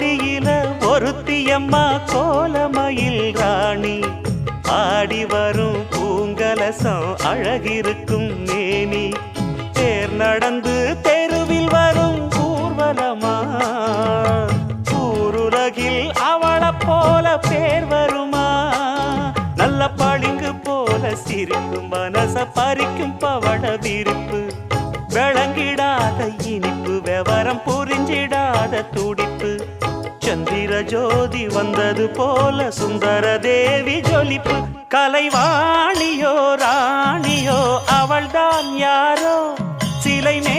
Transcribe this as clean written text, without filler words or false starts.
கோடியில ஒருத்தியம்மா கோலமயில் ராணி ஆடி வரும் பூங்கலசம் அழகிருக்கும் மேனி தேர் நடந்து தெருவில் வரும் ஊர்வலமா ஊருலகில் அவளை போல பேர் வருமா நல்ல பளிங்கு போல சிரிக்கும் மனச பறிக்கும் பவள விரிப்பு விளங்கிடாத இனிப்பு விவரம் புரிஞ்சிடாத துடிப்பு சந்திர ஜோதி வந்தது போல சுந்தர தேவி ஜொலிப்பு கலைவாணியோ ராணியோ அவள்தான் யாரோ சிலை மே